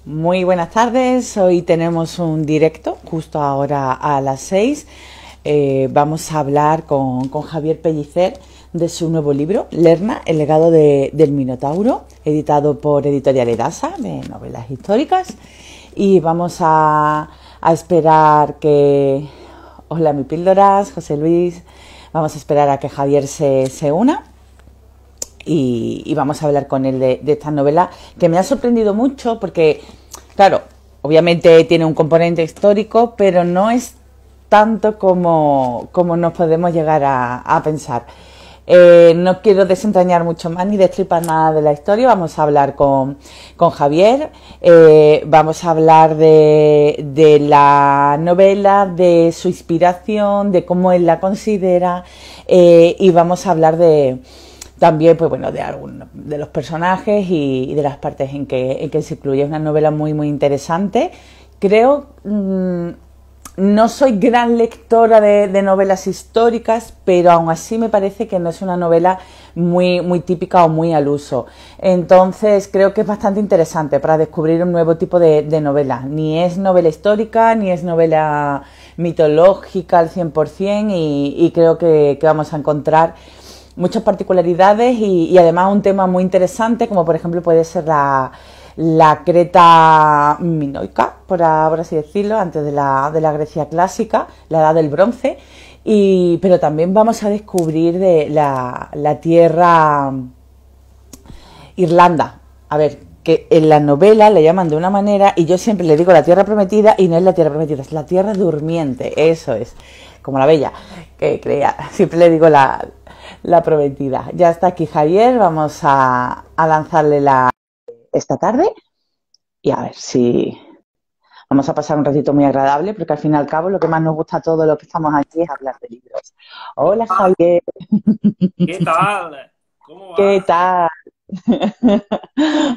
Muy buenas tardes, hoy tenemos un directo justo ahora a las 6. Vamos a hablar con Javier Pellicer de su nuevo libro, Lerna, el legado del Minotauro, editado por Editorial Edasa, de novelas históricas. Y vamos a esperar que... Hola, mi píldoras, José Luis. Vamos a esperar a que Javier se una. Y vamos a hablar con él de esta novela que me ha sorprendido mucho porque, claro, obviamente tiene un componente histórico, pero no es tanto como nos podemos llegar a pensar. No quiero desentrañar mucho más ni destripar nada de la historia. Vamos a hablar con Javier, vamos a hablar de la novela, de su inspiración, de cómo él la considera, y vamos a hablar también, pues bueno, de algunos de los personajes y de las partes en que se incluye. Es una novela muy, muy interesante. Creo, no soy gran lectora de novelas históricas, pero aún así me parece que no es una novela muy, muy típica o muy al uso. Entonces creo que es bastante interesante para descubrir un nuevo tipo de novela. Ni es novela histórica, ni es novela mitológica al 100%, y creo que vamos a encontrar muchas particularidades y además un tema muy interesante, como por ejemplo puede ser la Creta minoica, por así decirlo, antes de la Grecia clásica, la edad del bronce, pero también vamos a descubrir de la tierra Irlanda. A ver, que en la novela le llaman de una manera y yo siempre le digo la tierra prometida y no es la tierra prometida, es la tierra durmiente, eso es, como la bella, que creía, siempre le digo la prometida. Ya está aquí Javier, vamos a lanzarle esta tarde y a ver si vamos a pasar un ratito muy agradable, porque al fin y al cabo lo que más nos gusta a todos los que estamos aquí es hablar de libros. Hola Javier. ¿Qué tal? ¿Cómo ¿Qué vas? tal?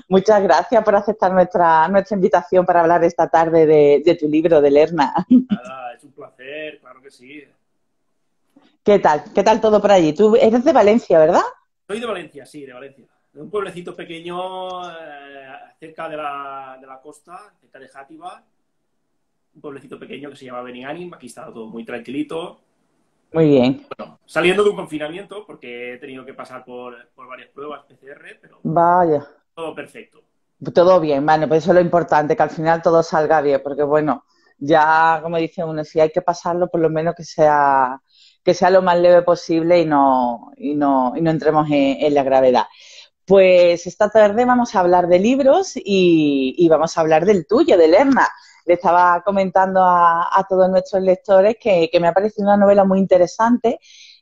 Muchas gracias por aceptar nuestra invitación para hablar esta tarde de tu libro, de Lerna. Nada, es un placer, claro que sí. ¿Qué tal? ¿Qué tal todo por allí? Tú eres de Valencia, ¿verdad? Soy de Valencia, sí, de Valencia. De un pueblecito pequeño cerca de la costa, cerca de Játiva. Un pueblecito pequeño que se llama Benianim. Aquí está todo muy tranquilito. Muy bien. Bueno, saliendo de un confinamiento, porque he tenido que pasar por varias pruebas PCR, pero Vaya. todo perfecto. Todo bien, bueno, pues eso es lo importante, que al final todo salga bien, porque bueno, ya como dice uno, si hay que pasarlo, por lo menos que sea lo más leve posible y no entremos en la gravedad. Pues esta tarde vamos a hablar de libros y vamos a hablar del tuyo, de Lerna. Le estaba comentando a todos nuestros lectores que me ha parecido una novela muy interesante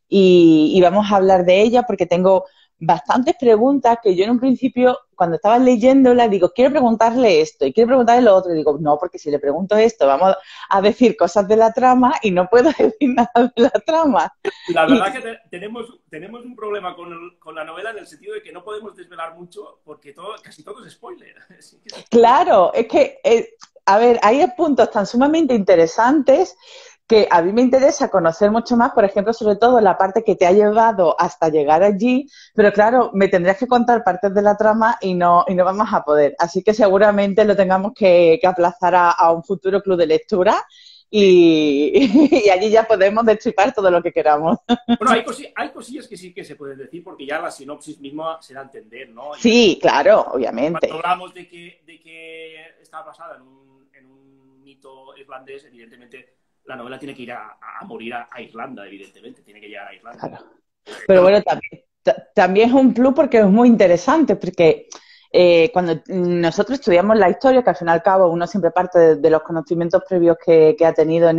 y vamos a hablar de ella porque tengo bastantes preguntas que yo en un principio, cuando estaba leyéndola, digo, quiero preguntarle esto y quiero preguntarle lo otro. Y digo, no, porque si le pregunto esto, vamos a decir cosas de la trama y no puedo decir nada de la trama. La Y verdad que tenemos un problema con la novela en el sentido de que no podemos desvelar mucho porque casi todo es spoiler. Sí que es spoiler. claro, es que, a ver, hay puntos tan sumamente interesantes que a mí me interesa conocer mucho más, por ejemplo, sobre todo la parte que te ha llevado hasta llegar allí, pero claro, me tendrías que contar partes de la trama y no vamos a poder. Así que seguramente lo tengamos que aplazar a un futuro club de lectura Sí. y, y allí ya podemos destripar todo lo que queramos. Bueno, hay cosillas que sí que se pueden decir porque ya la sinopsis misma se da a entender, ¿no? Sí, claro, Cuando obviamente. hablamos de que está basada en un mito irlandés, evidentemente la novela tiene que ir a morir a Irlanda, evidentemente, tiene que llegar a Irlanda. Claro. Pero bueno, también es un plus porque es muy interesante, porque cuando nosotros estudiamos la historia, que al fin y al cabo uno siempre parte de los conocimientos previos que ha tenido en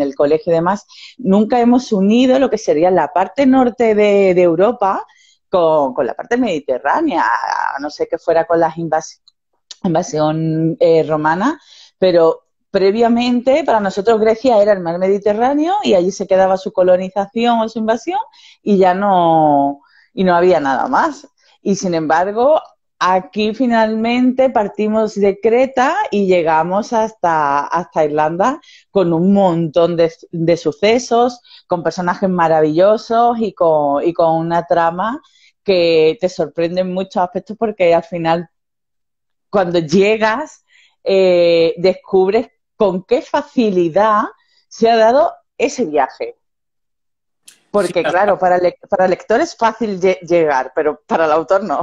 el colegio y demás, nunca hemos unido lo que sería la parte norte de Europa con la parte mediterránea, a no sé que fuera con las invasión romana, pero previamente para nosotros Grecia era el mar Mediterráneo y allí se quedaba su colonización o su invasión y ya no había nada más. Y sin embargo, aquí finalmente partimos de Creta y llegamos hasta Irlanda con un montón de sucesos, con personajes maravillosos y con una trama que te sorprende en muchos aspectos porque al final cuando llegas descubres con qué facilidad se ha dado ese viaje. Sí, Porque, claro, para el lector es fácil llegar, pero para el autor no.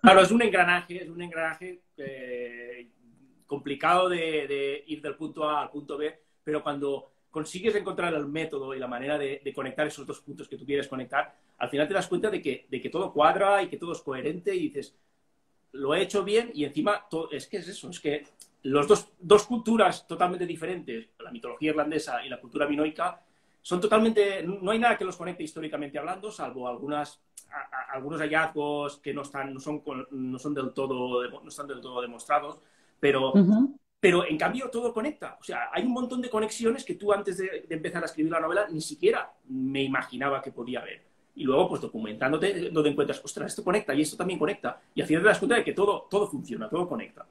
claro, es un engranaje complicado de ir del punto A al punto B, pero cuando consigues encontrar el método y la manera de conectar esos dos puntos que tú quieres conectar, al final te das cuenta de que todo cuadra y que todo es coherente y dices, lo he hecho bien y encima es que es eso, es que los dos culturas totalmente diferentes, la mitología irlandesa y la cultura minoica, son totalmente, no hay nada que los conecte históricamente hablando, salvo algunos hallazgos que no son del todo, no están del todo demostrados, pero, Ujú. pero en cambio todo conecta. O sea, hay un montón de conexiones que tú antes de empezar a escribir la novela ni siquiera me imaginaba que podía haber. Y luego, pues documentándote, donde encuentras, ostras, esto conecta y esto también conecta. Y al final te das cuenta de que todo funciona, todo conecta.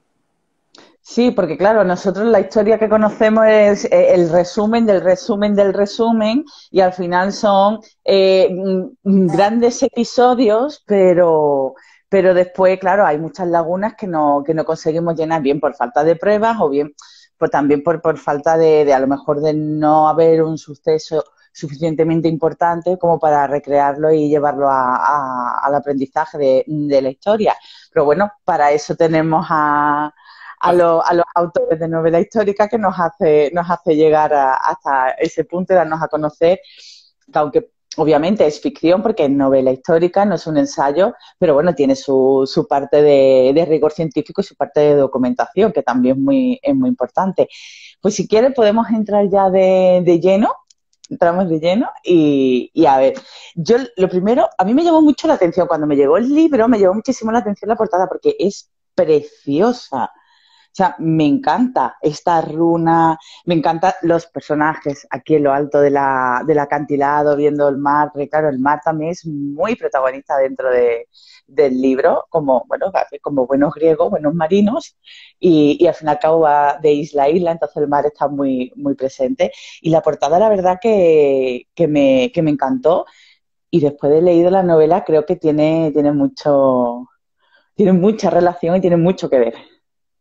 Sí, porque claro, nosotros la historia que conocemos es el resumen del resumen del resumen y al final son grandes episodios, pero después, claro, hay muchas lagunas que no conseguimos llenar bien por falta de pruebas o bien pues también por falta de a lo mejor de no haber un suceso suficientemente importante como para recrearlo y llevarlo al aprendizaje de la historia. Pero bueno, para eso tenemos a los autores de novela histórica que nos hace llegar hasta ese punto y darnos a conocer, que aunque obviamente es ficción porque es novela histórica, no es un ensayo, pero bueno, tiene su parte de rigor científico y su parte de documentación, que también es muy importante. Pues si quieres podemos entrar ya de lleno, entramos de lleno y a ver, yo lo primero, a mí me llamó mucho la atención, cuando me llegó el libro, me llamó muchísimo la atención la portada porque es preciosa. O sea, me encanta esta runa, me encantan los personajes aquí en lo alto del acantilado, viendo el mar, porque claro, el mar también es muy protagonista dentro del libro, como, bueno, como buenos griegos, buenos marinos, y al fin y al cabo va de isla a isla, entonces el mar está muy, muy presente. Y la portada, la verdad, que me encantó, y después de leído la novela, creo que tiene mucha relación y tiene mucho que ver.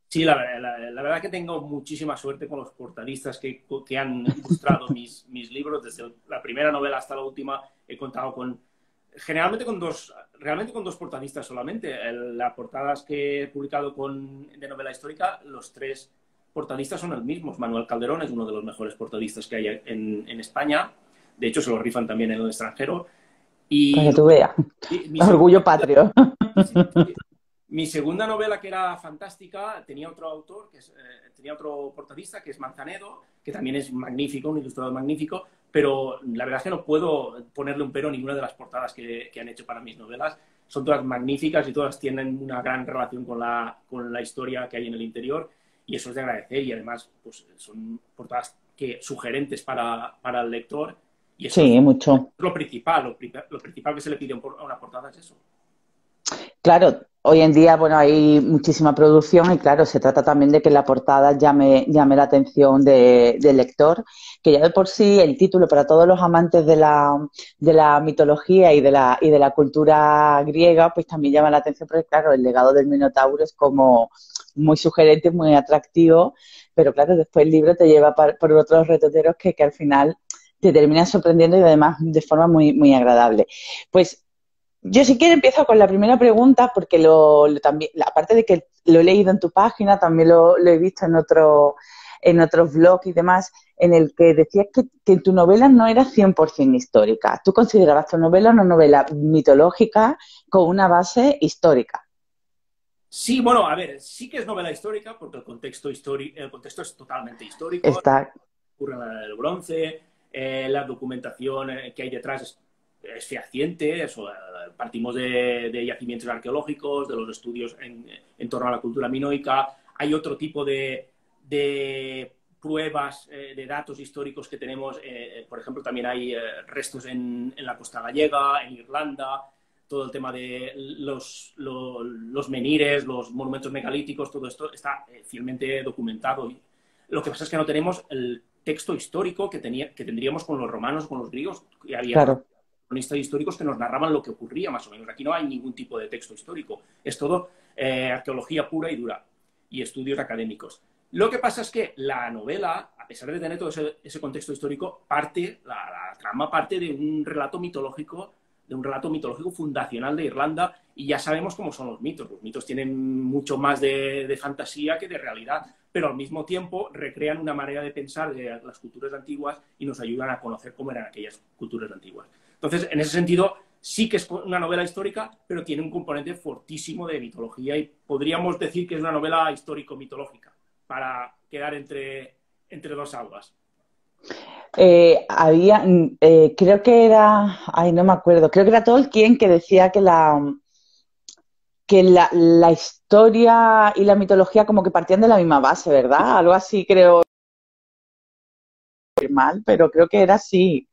Sí, la verdad que tengo muchísima suerte con los portadistas que han ilustrado mis libros. Desde la primera novela hasta la última he contado generalmente realmente con dos portadistas solamente. Las portadas que he publicado de novela histórica, los tres portadistas son los mismos. Manuel Calderón es uno de los mejores portadistas que hay en España. De hecho, se lo rifan también en el extranjero. Para Y que tú veas. mi Orgullo segunda patrio. Mi segunda novela, que era fantástica, tenía otro autor, tenía otro portadista, que es Manzanedo, que también es magnífico, un ilustrador magnífico, pero la verdad es que no puedo ponerle un pero a ninguna de las portadas que han hecho para mis novelas. Son todas magníficas y todas tienen una gran relación con la historia que hay en el interior, y eso es de agradecer, y además pues, son portadas sugerentes para el lector, y eso es Sí, mucho. lo principal, lo principal que se le pide a una portada es eso. Claro, hoy en día, bueno, hay muchísima producción y claro, se trata también de que la portada llame la atención del lector, que ya de por sí el título para todos los amantes de la mitología y de la cultura griega, pues también llama la atención porque claro, el legado del Minotauro es como muy sugerente, muy atractivo, pero claro, después el libro te lleva por otros retoteros que al final te terminan sorprendiendo y además de forma muy, muy agradable. Pues yo si quiero empiezo con la primera pregunta porque también, aparte de que lo he leído en tu página, también lo he visto en otros blogs y demás, en el que decías que tu novela no era 100% histórica. Tú considerabas tu novela una novela mitológica con una base histórica. Sí, bueno, a ver, sí que es novela histórica, porque el contexto es totalmente histórico, Está, ocurre en la Edad del Bronce, la documentación que hay detrás es fehaciente, partimos de yacimientos arqueológicos, de los estudios en torno a la cultura minoica, hay otro tipo de pruebas, de datos históricos que tenemos, por ejemplo, también hay restos en la costa gallega, en Irlanda, todo el tema de los menhires, los monumentos megalíticos, todo esto está fielmente documentado. Lo que pasa es que no tenemos el texto histórico que tendríamos con los romanos o con los griegos, y había claro. cronistas históricos que nos narraban lo que ocurría más o menos. Aquí no hay ningún tipo de texto histórico, es todo arqueología pura y dura y estudios académicos. Lo que pasa es que la novela, a pesar de tener todo ese contexto histórico, la trama parte de un relato mitológico fundacional de Irlanda, y ya sabemos cómo son los mitos. Los mitos tienen mucho más de fantasía que de realidad, pero al mismo tiempo recrean una manera de pensar de las culturas antiguas y nos ayudan a conocer cómo eran aquellas culturas antiguas. Entonces, en ese sentido, sí que es una novela histórica, pero tiene un componente fortísimo de mitología, y podríamos decir que es una novela histórico-mitológica, para quedar entre dos aguas. Creo que era, ay, no me acuerdo, creo que era Tolkien que decía que la historia y la mitología como que partían de la misma base, ¿verdad? Algo así creo mal, pero creo que era así.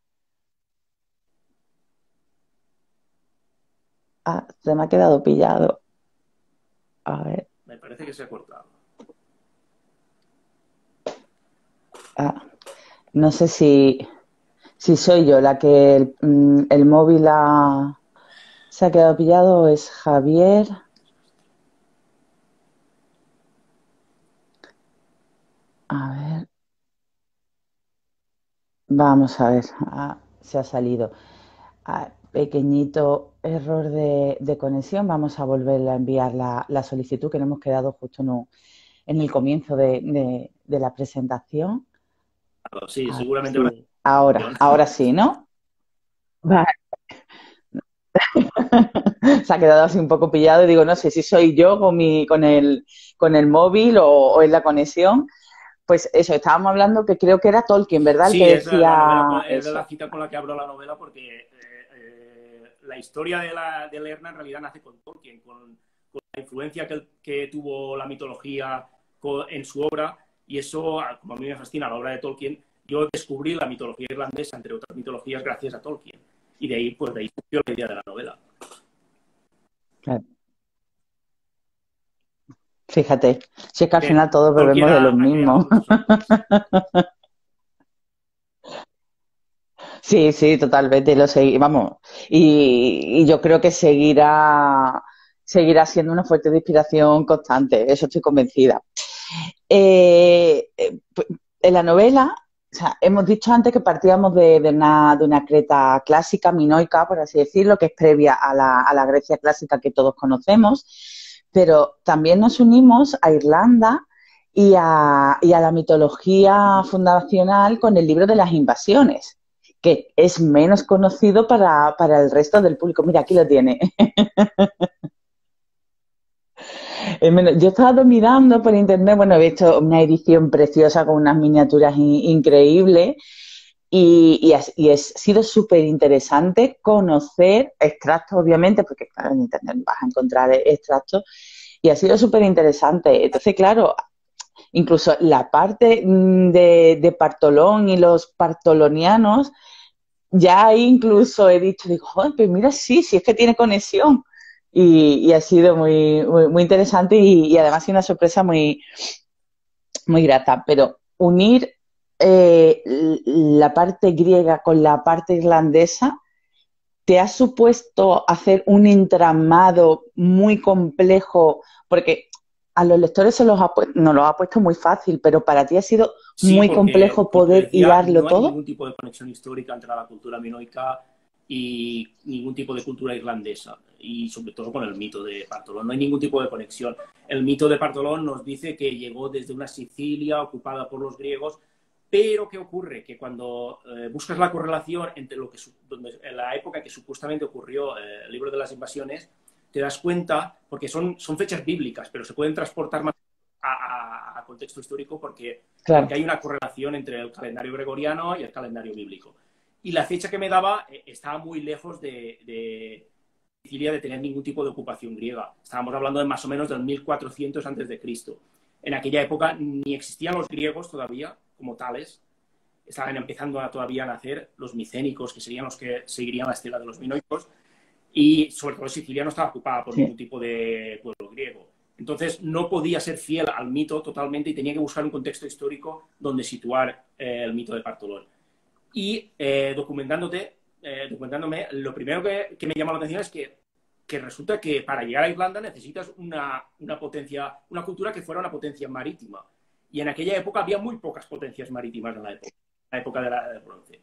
Ah, se me ha quedado pillado. A ver, Me parece que se ha cortado. ah, no sé si soy yo la que el móvil se ha quedado pillado o es Javier. A ver, vamos a ver, se ha salido. Pequeñito error de conexión. Vamos a volver a enviar la solicitud que nos hemos quedado justo en el comienzo de la presentación. Sí, A ver seguramente una si ahora sí, ¿no? Vale. Se ha quedado así un poco pillado y digo, no sé si soy yo con el móvil o es la conexión. Pues eso, estábamos hablando que creo que era Tolkien, ¿verdad? El que Sí, es la novela, decía es de la eso. cita con la que abro la novela, porque la historia de Lerna en realidad nace con Tolkien, con la influencia que tuvo la mitología en su obra, y eso, como a mí me fascina la obra de Tolkien, yo descubrí la mitología irlandesa, entre otras mitologías, gracias a Tolkien. Y de ahí surgió la idea de la novela. Claro. Fíjate, si es que al Que final todos Tolkien bebemos de los ha creado mismos. muchos autores. Sí, sí, totalmente, lo seguí, vamos. Y yo creo que seguirá siendo una fuente de inspiración constante, eso estoy convencida. Pues, en la novela, o sea, hemos dicho antes que partíamos de una Creta clásica, minoica, por así decirlo, que es previa a la Grecia clásica que todos conocemos, pero también nos unimos a Irlanda y a la mitología fundacional con el libro de las invasiones, que es menos conocido para el resto del público. Mira, aquí lo tiene. Yo estaba mirando por internet, bueno, he visto una edición preciosa con unas miniaturas increíbles y ha sido súper interesante conocer extractos, obviamente, porque claro, en internet vas a encontrar extractos y ha sido súper interesante. Entonces, claro, incluso la parte de Partolón y los partolonianos, ya ahí incluso he dicho, digo, joder, pues mira, sí es que tiene conexión. Y ha sido muy, muy, muy interesante y además ha sido una sorpresa muy, muy grata. Pero unir la parte griega con la parte irlandesa, ¿te ha supuesto hacer un entramado muy complejo? Porque a los lectores nos lo ha puesto muy fácil, pero para ti ha sido Sí, muy porque, complejo como te poder decía, hilarlo no hay todo. ningún tipo de conexión histórica entre la cultura minoica y ningún tipo de cultura irlandesa, y sobre todo con el mito de Partolón. No hay ningún tipo de conexión. El mito de Partolón nos dice que llegó desde una Sicilia ocupada por los griegos, pero ¿qué ocurre? Que cuando buscas la correlación entre en la época que supuestamente ocurrió el libro de las invasiones, te das cuenta, porque son fechas bíblicas, pero se pueden transportar más a contexto histórico, porque Claro, hay una correlación entre el calendario gregoriano y el calendario bíblico. Y la fecha que me daba estaba muy lejos de Sicilia de tener ningún tipo de ocupación griega. Estábamos hablando de más o menos del 1400 antes de Cristo. En aquella época ni existían los griegos todavía como tales. Estaban empezando todavía a nacer los micénicos, que serían los que seguirían la estela de los minoicos, y sobre todo Sicilia no estaba ocupada por ningún sí. tipo de pueblo griego. Entonces no podía ser fiel al mito totalmente y tenía que buscar un contexto histórico donde situar el mito de Partolón. Y documentándome, lo primero que me llama la atención es que resulta que para llegar a Irlanda necesitas una cultura que fuera una potencia marítima. Y en aquella época había muy pocas potencias marítimas en la época de la bronce.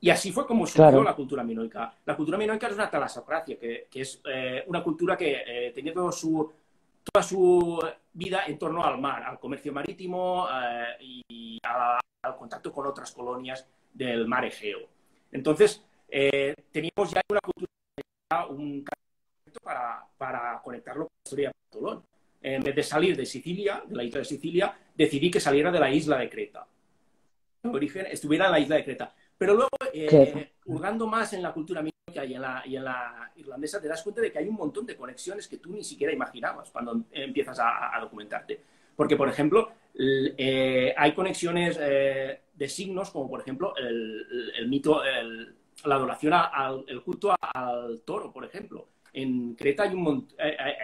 Y así fue como surgió la cultura minoica. La cultura minoica es una talasocracia, que es una cultura que tenía toda su vida en torno al mar, al comercio marítimo y al contacto con otras colonias del mar Egeo. Entonces, teníamos ya una cultura, un concepto para conectarlo con la historia de Bartolón. En vez de salir de Sicilia, de la isla de Sicilia, decidí que saliera de la isla de Creta. En origen estuviera en la isla de Creta. Pero luego, hurgando más en la cultura minoica y en la irlandesa, te das cuenta de que hay un montón de conexiones que tú ni siquiera imaginabas cuando empiezas a documentarte. Porque, por ejemplo, hay conexiones de signos, como por ejemplo el mito, la adoración el culto al toro, por ejemplo. En Creta hay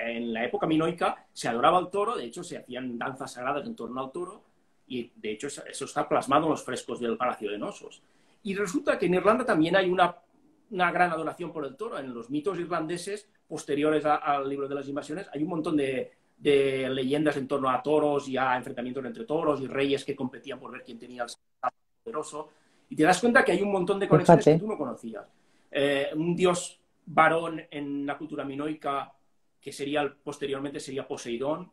en la época minoica se adoraba al toro, de hecho se hacían danzas sagradas en torno al toro, y de hecho eso está plasmado en los frescos del Palacio de Nosos. Y resulta que en Irlanda también hay una gran adoración por el toro. En los mitos irlandeses posteriores al libro de las invasiones hay un montón de leyendas en torno a toros y a enfrentamientos entre toros y reyes que competían por ver quién tenía el más poderoso. Y te das cuenta que hay un montón de conexiones que tú no conocías. Un dios varón en la cultura minoica que posteriormente sería Poseidón.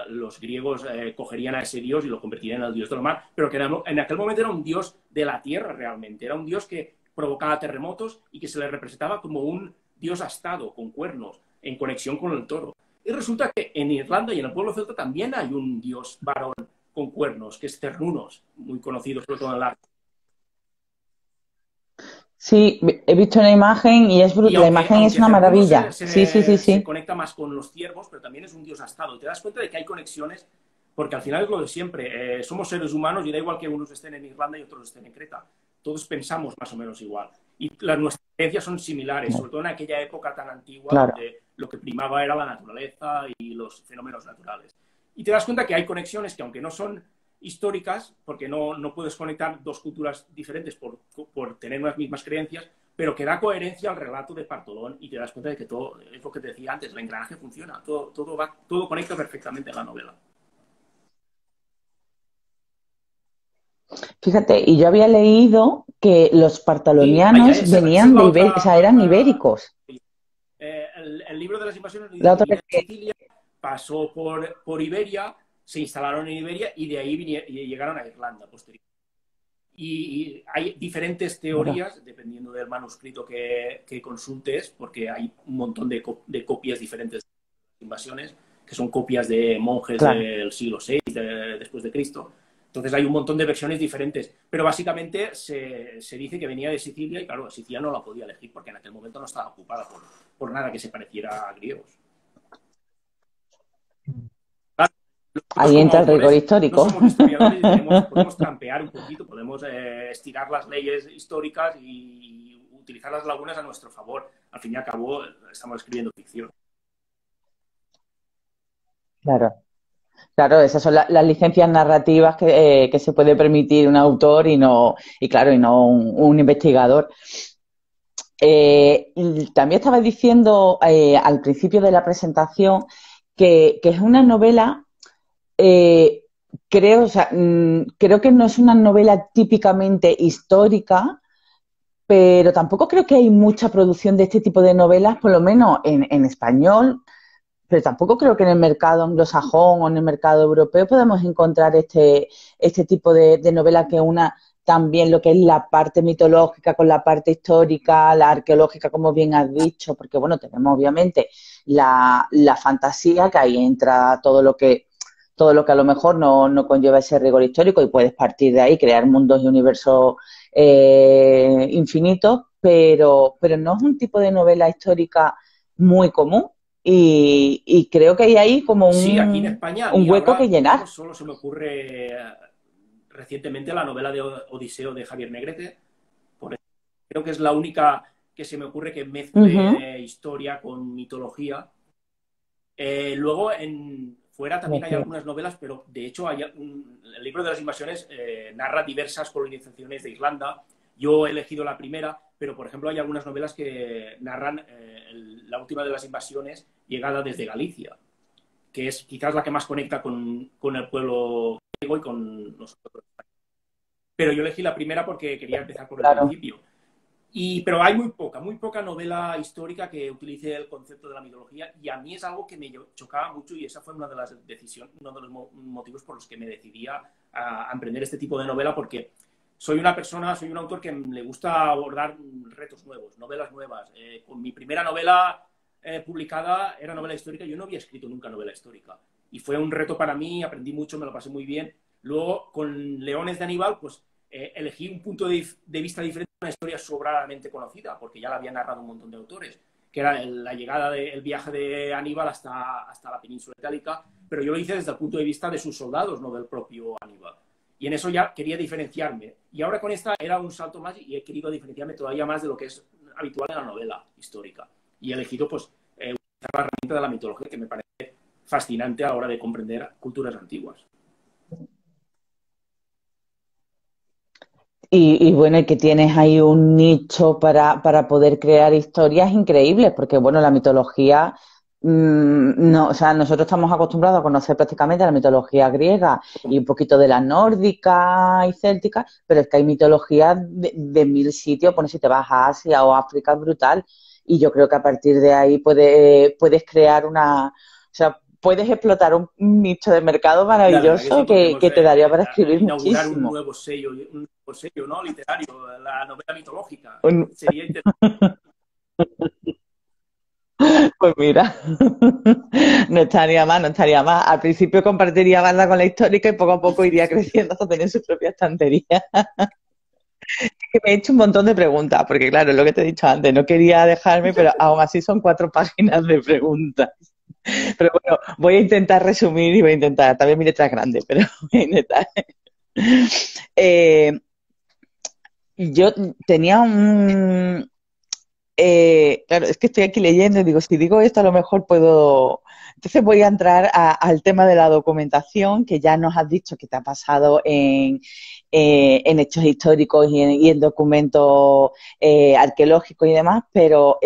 Los griegos cogerían a ese dios y lo convertirían en el dios del mar, pero que en aquel momento era un dios de la tierra realmente, era un dios que provocaba terremotos y que se le representaba como un dios astado, con cuernos, en conexión con el toro. Y resulta que en Irlanda y en el pueblo celta también hay un dios varón con cuernos, que es Cernunnos, muy conocido sobre todo en el arte. Sí, he visto una imagen y la imagen es una maravilla. Se conecta más con los ciervos, pero también es un dios astado. Te das cuenta de que hay conexiones, porque al final es lo de siempre. Somos seres humanos y da igual que unos estén en Irlanda y otros estén en Creta. Todos pensamos más o menos igual. Y nuestras creencias son similares, sobre todo en aquella época tan antigua, donde lo que primaba era la naturaleza y los fenómenos naturales. Y te das cuenta que hay conexiones que, aunque no son históricas, porque no puedes conectar dos culturas diferentes por tener unas mismas creencias, pero que da coherencia al relato de Bartolón y te das cuenta de que todo, es lo que te decía antes, el engranaje funciona, todo conecta perfectamente en la novela. Fíjate, y yo había leído que los partalonianos venían de Ibérica, o sea, eran ibéricos. El libro de las invasiones de Sicilia pasó por Iberia, se instalaron en Iberia y de ahí llegaron a Irlanda posteriormente. Y hay diferentes teorías, dependiendo del manuscrito que consultes, porque hay un montón de copias diferentes de las invasiones, que son copias de monjes del siglo VI después de Cristo. Entonces hay un montón de versiones diferentes, pero básicamente se dice que venía de Sicilia y claro, Sicilia no la podía elegir porque en aquel momento no estaba ocupada por nada que se pareciera a griegos. Ahí entra el rigor histórico. No somos historiadores y podemos trampear un poquito, podemos estirar las leyes históricas y utilizar las lagunas a nuestro favor. Al fin y al cabo, estamos escribiendo ficción. Claro. Claro, esas son las licencias narrativas que se puede permitir un autor y no un investigador. También estaba diciendo al principio de la presentación que es una novela, creo que no es una novela típicamente histórica, pero tampoco creo que hay mucha producción de este tipo de novelas, por lo menos en español. Pero tampoco creo que en el mercado anglosajón o en el mercado europeo podemos encontrar este tipo de novela que una también lo que es la parte mitológica con la parte histórica, la arqueológica, como bien has dicho, porque bueno, tenemos obviamente la fantasía, que ahí entra todo lo que a lo mejor no conlleva ese rigor histórico y puedes partir de ahí, crear mundos y universos infinitos, pero no es un tipo de novela histórica muy común. Y creo que hay ahí como sí, aquí en España, un hueco que llenar. Solo se me ocurre recientemente la novela de Odiseo de Javier Negrete. Creo que es la única que se me ocurre que mezcle historia con mitología. Luego, fuera también hay algunas novelas, pero de hecho el libro de las invasiones narra diversas colonizaciones de Irlanda. Yo he elegido la primera, pero por ejemplo hay algunas novelas que narran la última de las invasiones llegada desde Galicia, que es quizás la que más conecta con el pueblo y con nosotros. Pero yo elegí la primera porque quería empezar por el claro. principio. Pero hay muy poca novela histórica que utilice el concepto de la mitología, y a mí es algo que me chocaba mucho, y esa fue una de las decisiones, uno de los motivos por los que me decidí a emprender este tipo de novela, porque soy un autor que le gusta abordar retos nuevos, novelas nuevas. Con mi primera novela publicada era novela histórica. Yo no había escrito nunca novela histórica y fue un reto para mí, aprendí mucho, me lo pasé muy bien. Luego, con Leones de Aníbal, pues elegí un punto de vista diferente, una historia sobradamente conocida, porque ya la había narrado un montón de autores, que era la llegada del viaje de Aníbal hasta la península itálica, pero yo lo hice desde el punto de vista de sus soldados, no del propio Aníbal. Y en eso ya quería diferenciarme. Y ahora con esta era un salto más, y he querido diferenciarme todavía más de lo que es habitual en la novela histórica. Y he elegido, pues, utilizar la herramienta de la mitología, que me parece fascinante a la hora de comprender culturas antiguas. Y bueno, y que tienes ahí un nicho para poder crear historias increíbles, porque bueno, la mitología, no, o sea, nosotros estamos acostumbrados a conocer prácticamente la mitología griega y un poquito de la nórdica y céltica, pero es que hay mitología de mil sitios, bueno, si te vas a Asia o África es brutal, y yo creo que a partir de ahí puedes crear o sea, puedes explotar un nicho de mercado La verdad que sí, maravilloso podríamos que te daría para escribir inaugurar muchísimo. un nuevo sello, ¿no? Literario, la novela mitológica. Un- Sería interesante. Pues mira, no estaría mal, no estaría mal. Al principio compartiría banda con la histórica y poco a poco iría creciendo hasta tener su propia estantería. Me he hecho un montón de preguntas, porque claro, es lo que te he dicho antes, no quería dejarme, pero aún así son 4 páginas de preguntas. Pero bueno, voy a intentar resumir y voy a intentar, también mi letra es grande, pero voy a intentar. Eh, yo tenía claro, es que estoy aquí leyendo y digo, si digo esto a lo mejor puedo... Entonces voy a entrar al tema de la documentación, que ya nos has dicho que te ha pasado en hechos históricos y en documentos arqueológicos y demás, pero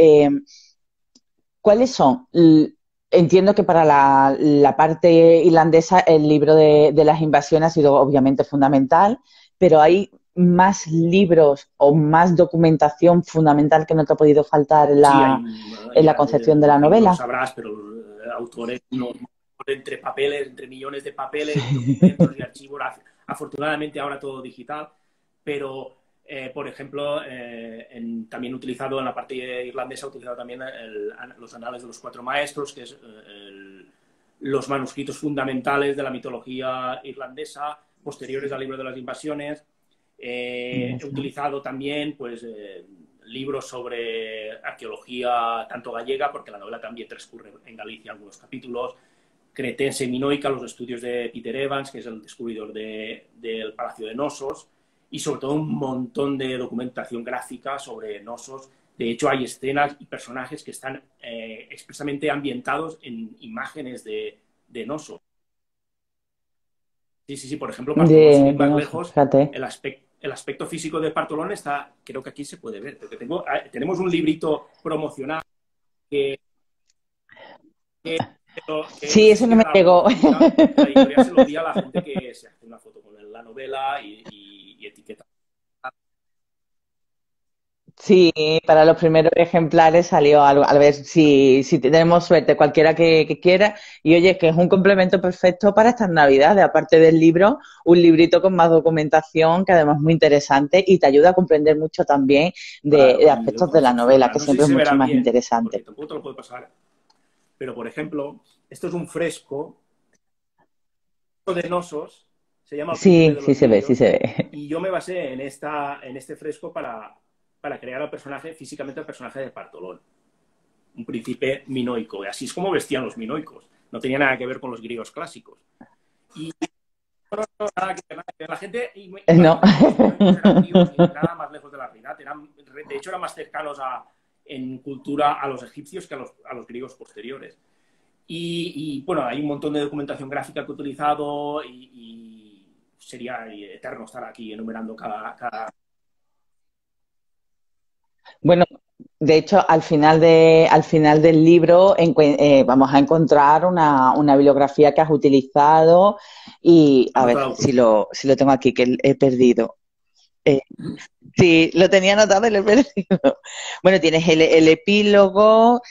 ¿cuáles son? Entiendo que para la parte irlandesa el libro de las invasiones ha sido obviamente fundamental, pero hay más libros o más documentación fundamental que no te ha podido faltar en Sí, hay, la ya, concepción de la imagino que lo novela. sabrás, pero autores, entre papeles, entre millones de papeles, documentos y archivos, afortunadamente ahora todo digital, pero por ejemplo, también utilizado en la parte irlandesa, utilizado también los anales de los cuatro maestros, que es los manuscritos fundamentales de la mitología irlandesa, posteriores al libro de las invasiones. He utilizado también, pues, libros sobre arqueología tanto gallega, porque la novela también transcurre en Galicia algunos capítulos, cretense y minoica, los estudios de Peter Evans, que es el descubridor del Palacio de Nosos, y sobre todo un montón de documentación gráfica sobre Nosos. De hecho, hay escenas y personajes que están expresamente ambientados en imágenes de Nosos. Sí, sí, sí. Por ejemplo, Partolón, sin ir De más no sé, lejos, fíjate. el aspecto físico de Partolón está, creo que aquí se puede ver, porque tenemos un librito promocional que, que no Sí, sé eso si no me quedará alguna llegó. copia, porque la editorial se lo di a la gente que se hace una foto con la novela y etiqueta. Sí, para los primeros ejemplares salió algo. A ver si tenemos suerte, cualquiera que quiera. Y oye, que es un complemento perfecto para estas Navidades. Aparte del libro, un librito con más documentación, que además es muy interesante y te ayuda a comprender mucho también Claro, de y de aspectos de cómo la novela, funciona. que No sé si siempre es se mucho verá más bien, porque interesante. tampoco te lo puedo pasar. Pero, por ejemplo, esto es un fresco de Nosos, se llama El Príncipe Sí, de sí los se ve, sí Grillos, se ve. y yo me basé en este fresco para crear el personaje, físicamente el personaje de Partolón, un príncipe minoico, y así es como vestían los minoicos. No tenía nada que ver con los griegos clásicos. Y nada que ver, nada que ver. La gente No. imagina que los minoicos eran tíos y nada más lejos de la realidad. De hecho, eran más cercanos en cultura a los egipcios que a los griegos posteriores. Bueno, hay un montón de documentación gráfica que he utilizado y sería eterno estar aquí enumerando cada... Bueno, de hecho, al final del libro vamos a encontrar una bibliografía que has utilizado y La a nota ver de autor. si lo tengo aquí, que he perdido. Eh, sí, lo tenía anotado y lo he perdido. Bueno, tienes el epílogo,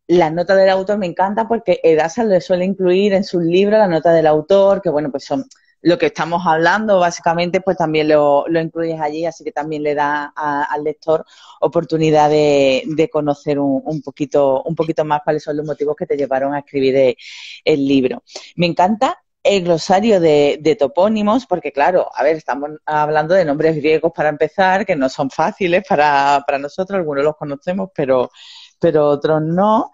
la nota del autor me encanta porque Edasa le suele incluir en sus libros la nota del autor, que bueno, pues son lo que estamos hablando, básicamente, pues también lo incluyes allí, así que también le da al lector oportunidad de conocer un poquito más cuáles son los motivos que te llevaron a escribir el libro. Me encanta el glosario de topónimos, porque claro, a ver, estamos hablando de nombres griegos para empezar, que no son fáciles para nosotros, algunos los conocemos, pero otros no.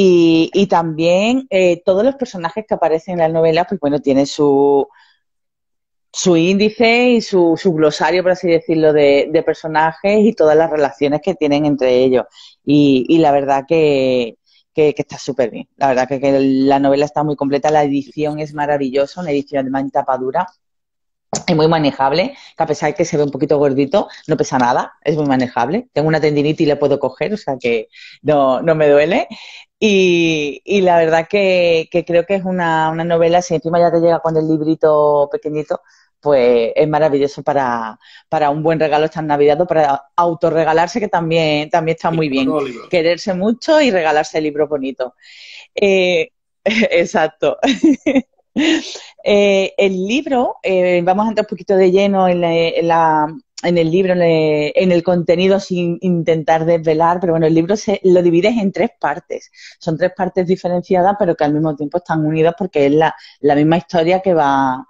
Y también todos los personajes que aparecen en la novela, pues bueno, tienen su índice y su glosario, por así decirlo, de personajes y todas las relaciones que tienen entre ellos. Y la verdad que está súper bien. La verdad que la novela está muy completa, la edición es maravillosa, una edición de tapadura es muy manejable, que a pesar de que se ve un poquito gordito, no pesa nada, es muy manejable. Tengo una tendinitis y le puedo coger, o sea que no me duele. Y la verdad que creo que es una novela, si encima ya te llega con el librito pequeñito, pues es maravilloso para un buen regalo esta Navidad o para autorregalarse, que también está Sí, muy como bien. todos los libros. Quererse mucho y regalarse libros bonitos. Eh, exacto. El libro, vamos a entrar un poquito de lleno en el libro, en el contenido sin intentar desvelar, pero bueno, el libro lo divides en tres partes. Son tres partes diferenciadas, pero que al mismo tiempo están unidas porque es la misma historia que va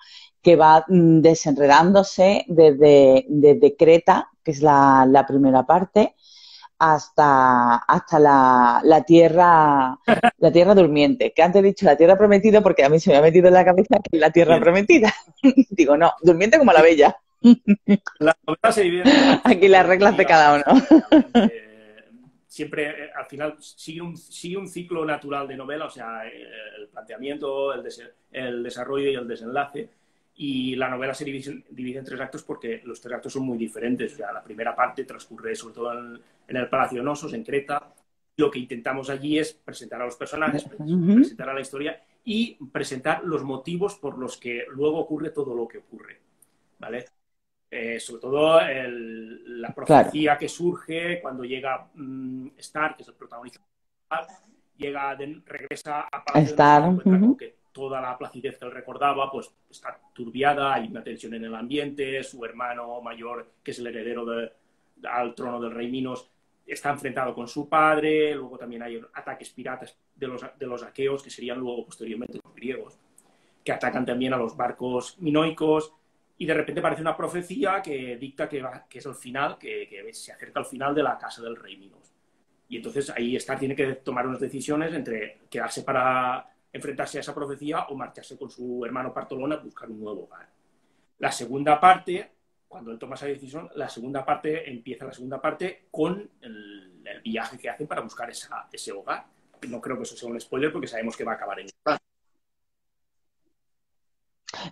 desenredándose desde Creta, que es la primera parte, hasta la tierra durmiente, que antes he dicho la tierra prometida porque a mí se me ha metido en la cabeza que es la tierra Bien. prometida. Digo, no, durmiente como la Sí, bella. la novela se divide en tres actos, Aquí como te las reglas de refería. cada O uno. sea, siempre, al final, sigue un ciclo natural de novela, o sea, el planteamiento, el desarrollo y el desenlace. Y la novela se divide en tres actos porque los tres actos son muy diferentes. O sea, la primera parte transcurre sobre todo en el Palacio Nosos, en Creta. Lo que intentamos allí es presentar a los personajes, presentar a la historia y presentar los motivos por los que luego ocurre todo lo que ocurre. ¿Vale? Sobre todo la Claro, profecía que surge cuando llega Stark, que es el protagonista, regresa a Palacio de Nosos y se estar. encuentra con que toda la placidez que él recordaba pues está turbiada, hay una tensión en el ambiente, su hermano mayor, que es el heredero al trono del rey Minos, está enfrentado con su padre, luego también hay ataques piratas de los aqueos, que serían luego posteriormente los griegos, que atacan también a los barcos minoicos, y de repente aparece una profecía que dicta que es el final, que se acerca al final de la casa del rey Minos. Y entonces ahí Star tiene que tomar unas decisiones entre quedarse para enfrentarse a esa profecía o marcharse con su hermano Partolón a buscar un nuevo hogar. La segunda parte, cuando él toma esa decisión, empieza la segunda parte con el viaje que hacen para buscar ese hogar. No creo que eso sea un spoiler porque sabemos que va a acabar en Irlanda.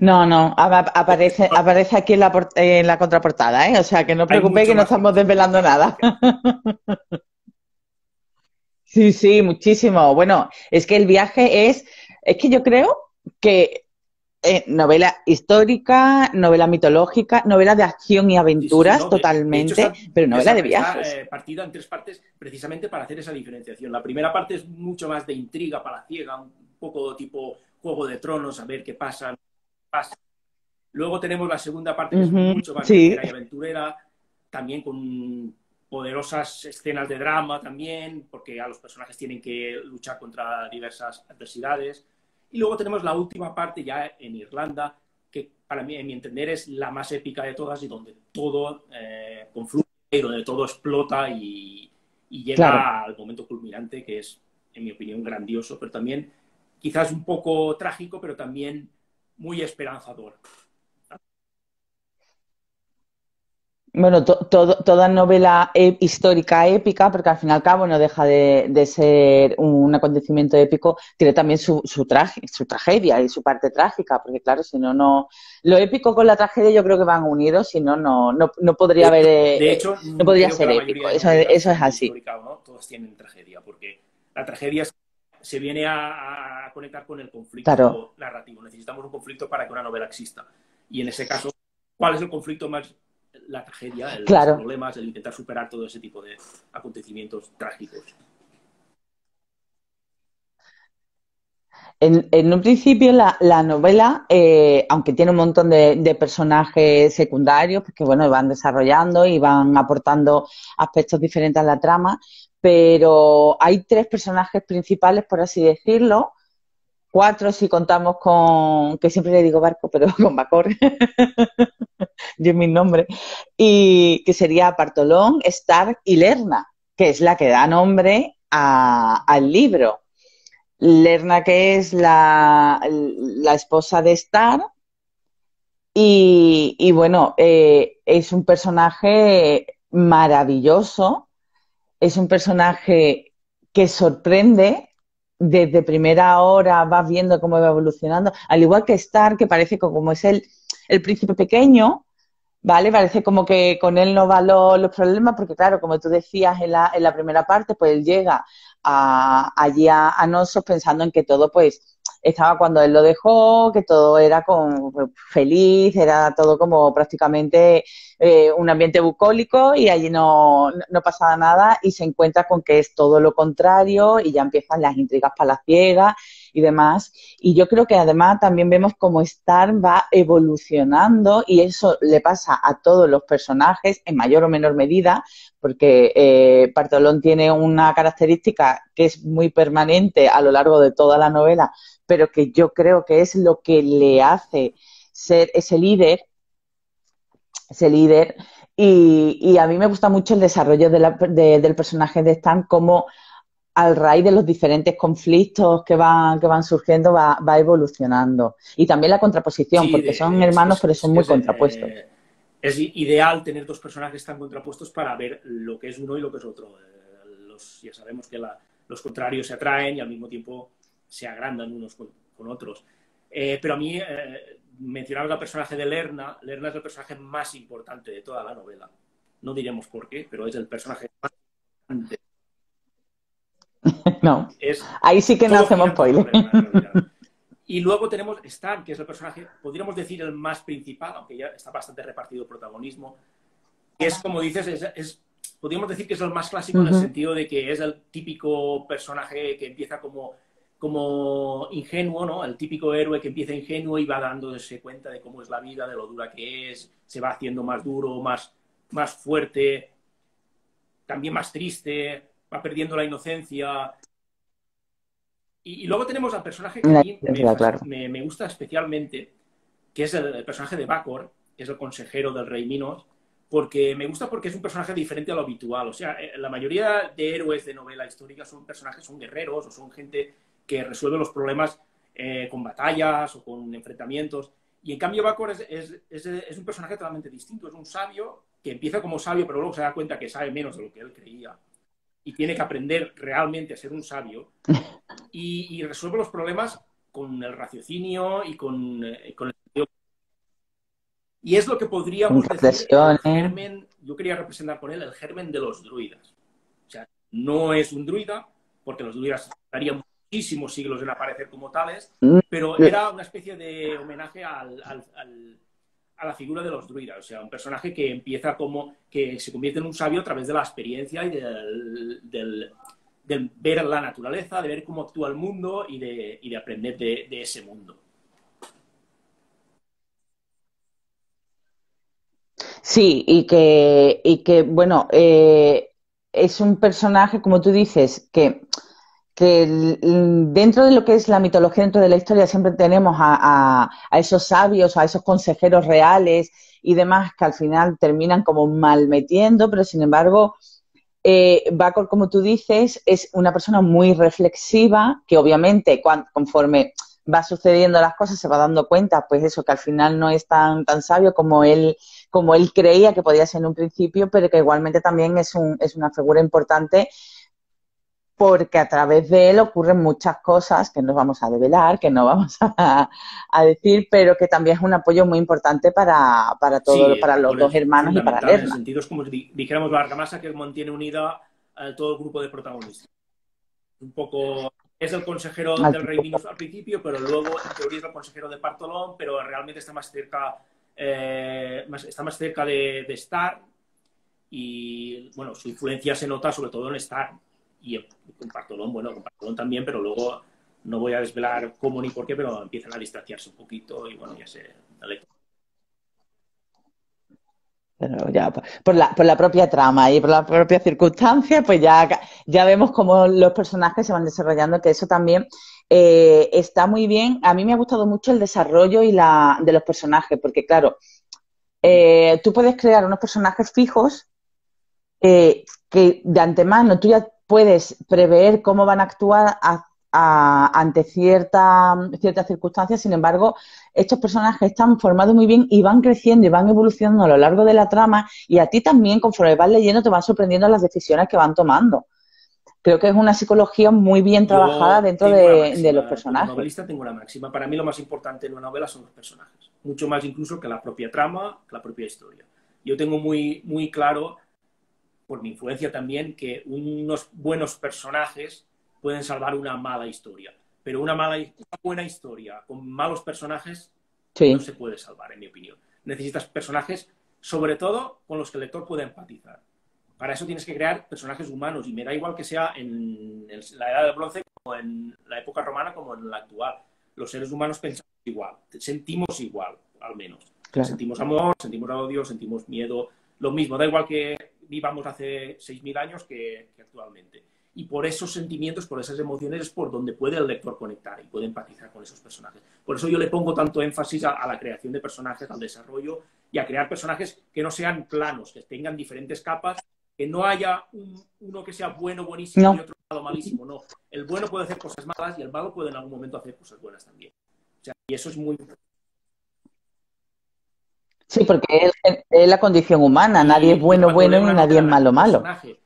No, aparece aquí en la contraportada, ¿eh? O sea, que no os Hay preocupéis mucho que no más que no estamos se puede desvelando contar nada. porque Sí, sí, muchísimo. Bueno, es que el viaje es que yo creo que novela histórica, novela mitológica, novela de acción y sí, sí, sí, aventuras no. De hecho, totalmente, pero novela de está viajes. partida en tres partes precisamente para hacer esa diferenciación. La primera parte es mucho más de intriga palaciega, un poco tipo Juego de Tronos, a ver qué pasa, pasa. Luego tenemos la segunda parte que es Ujú, mucho más sí, guerrera y aventurera, también con poderosas escenas de drama también, porque a los personajes tienen que luchar contra diversas adversidades. Y luego tenemos la última parte ya en Irlanda, que para mí, en mi entender, es la más épica de todas y donde todo confluye y donde todo explota y claro. llega al momento culminante, que es, en mi opinión, grandioso, pero también quizás un poco trágico, pero también muy esperanzador. Bueno, toda novela histórica épica, porque al fin y al cabo no deja de ser un acontecimiento épico, tiene también su tragedia y su parte trágica, porque claro, si no, no, lo épico con la tragedia yo creo que van unidos, si no, no podría haber, De hecho, no podría creo que ser la épico, mayoría de novelas, eso es sean de así. histórica o no, todas tienen tragedia, porque la tragedia se viene a conectar con el Claro, conflicto narrativo. Necesitamos un conflicto para que una novela exista. Y en ese caso, ¿cuál es el conflicto más? La tragedia, los claro. problemas, el intentar superar todo ese tipo de acontecimientos trágicos. En un principio la novela, aunque tiene un montón de personajes secundarios, porque bueno, van desarrollando y van aportando aspectos diferentes a la trama, pero hay tres personajes principales, por así decirlo, cuatro si contamos con, que siempre le digo Barco, pero con Bacor, yo es mi nombre, y que sería Partolón, Stark y Lerna, que es la que da nombre al libro. Lerna, que es la esposa de Star, y bueno, es un personaje maravilloso, es un personaje que sorprende, desde primera hora vas viendo cómo va evolucionando, al igual que Star, que parece que como es el príncipe pequeño, ¿vale? Parece como que con él no van los problemas, porque claro, como tú decías en la primera parte, pues él llega allí a Nosos pensando en que todo pues estaba cuando él lo dejó, que todo era como feliz, era todo como prácticamente un ambiente bucólico y allí no pasaba nada y se encuentra con que es todo lo contrario y ya empiezan las intrigas palaciegas y demás. Y yo creo que además también vemos cómo Star va evolucionando y eso le pasa a todos los personajes en mayor o menor medida, porque Bartolón tiene una característica que es muy permanente a lo largo de toda la novela, pero que yo creo que es lo que le hace ser ese líder. Y a mí me gusta mucho el desarrollo del personaje de Stan, como al raíz de los diferentes conflictos que van surgiendo va evolucionando. Y también la contraposición, Sí, porque son hermanos, pero son muy contrapuestos. es ideal tener dos personajes tan contrapuestos para ver lo que es uno y lo que es otro. Ya sabemos que los contrarios se atraen y al mismo tiempo se agrandan unos con otros. Pero a mí, mencionar al personaje de Lerna, Lerna es el personaje más importante de toda la novela. No diremos por qué, pero es el personaje más importante. No, Es, ahí sí que no todo gira hacemos en torno a spoiler. Lerna, en realidad. Y luego tenemos Stan, que es el personaje, podríamos decir, el más principal, aunque ya está bastante repartido el protagonismo, que es, como dices, podríamos decir que es el más clásico en el sentido de que es el típico personaje que empieza como ingenuo, ¿no? El típico héroe que empieza ingenuo y va dándose cuenta de cómo es la vida, de lo dura que es, se va haciendo más duro, más fuerte, también más triste, va perdiendo la inocencia. Y luego tenemos al personaje que a mí Claro. me gusta especialmente, que es el personaje de Bakor, que es el consejero del rey Minos, porque me gusta porque es un personaje diferente a lo habitual. O sea, la mayoría de héroes de novela histórica son guerreros o son gente que resuelve los problemas con batallas o con enfrentamientos. Y en cambio Bakor es un personaje totalmente distinto. Es un sabio que empieza como sabio, pero luego se da cuenta que sabe menos de lo que él creía y tiene que aprender realmente a ser un sabio y resuelve los problemas con el raciocinio y con el sentido. Y es lo que Con podríamos decir el reflexiones. germen, yo quería representar con él el germen de los druidas. O sea, no es un druida, porque los druidas estarían muchísimos siglos en aparecer como tales, pero era una especie de homenaje a la figura de los druidas, o sea, un personaje que empieza como que se convierte en un sabio a través de la experiencia y de ver la naturaleza, de ver cómo actúa el mundo y de aprender de ese mundo. Sí, y que bueno, es un personaje, como tú dices, que dentro de lo que es la mitología, dentro de la historia, siempre tenemos a esos sabios, a esos consejeros reales y demás que al final terminan como mal metiendo, pero sin embargo, Bacor, como tú dices, es una persona muy reflexiva que obviamente conforme va sucediendo las cosas, se va dando cuenta, pues eso, que al final no es tan sabio como él creía que podía ser en un principio, pero que igualmente también es una figura importante porque a través de él ocurren muchas cosas que no vamos a develar, que no vamos a decir, pero que también es un apoyo muy importante Sí, para los Parton dos es hermanos y para fundamental en el Lerna. sentido, es como si dijéramos la argamasa que mantiene unida a todo el grupo de protagonistas. Un poco es el consejero del rey Minos al principio, pero luego en teoría es el consejero de Partolón, pero realmente está más cerca, está más cerca de Star y bueno, su influencia se nota sobre todo en Star y con Partolón, bueno, con Partolón también, pero luego no voy a desvelar cómo ni por qué, pero empiezan a distanciarse un poquito y bueno, ya sé, dale. Pero ya por la propia trama y por la propia circunstancia, pues ya vemos cómo los personajes se van desarrollando, que eso también está muy bien. A mí me ha gustado mucho el desarrollo de los personajes, porque claro, tú puedes crear unos personajes fijos que de antemano tú ya puedes prever cómo van a actuar ante ciertas circunstancias. Sin embargo, estos personajes están formados muy bien y van creciendo y van evolucionando a lo largo de la trama, y a ti también, conforme vas leyendo, te van sorprendiendo las decisiones que van tomando. Creo que es una psicología muy bien trabajada Yo dentro tengo una de los máxima, como personajes. novelista tengo una máxima. Para mí lo más importante en una novela son los personajes, mucho más incluso que la propia trama, que la propia historia. Yo tengo muy claro, por mi influencia también, que unos buenos personajes pueden salvar una mala historia, pero una buena historia con malos personajes no Sí, se puede salvar, en mi opinión. Necesitas personajes, sobre todo, con los que el lector pueda empatizar. Para eso tienes que crear personajes humanos y me da igual que sea en la edad del bronce como en la época romana como en la actual. Los seres humanos pensamos igual, sentimos igual, al menos. O sea, claro. sentimos amor, sentimos odio, sentimos miedo, lo mismo. Da igual que vivamos hace 6.000 años que actualmente. Y por esos sentimientos, por esas emociones, es por donde puede el lector conectar y puede empatizar con esos personajes. Por eso yo le pongo tanto énfasis a la creación de personajes, al desarrollo y a crear personajes que no sean planos, que tengan diferentes capas, que no haya uno que sea bueno, buenísimo y No, otro malo, malísimo. No. El bueno puede hacer cosas malas y el malo puede en algún momento hacer cosas buenas también. O sea, y eso es muy... sí, porque es la condición humana. Nadie es Y bueno, cuando bueno, leo ni una nadie novela es en la que malo, un malo. personaje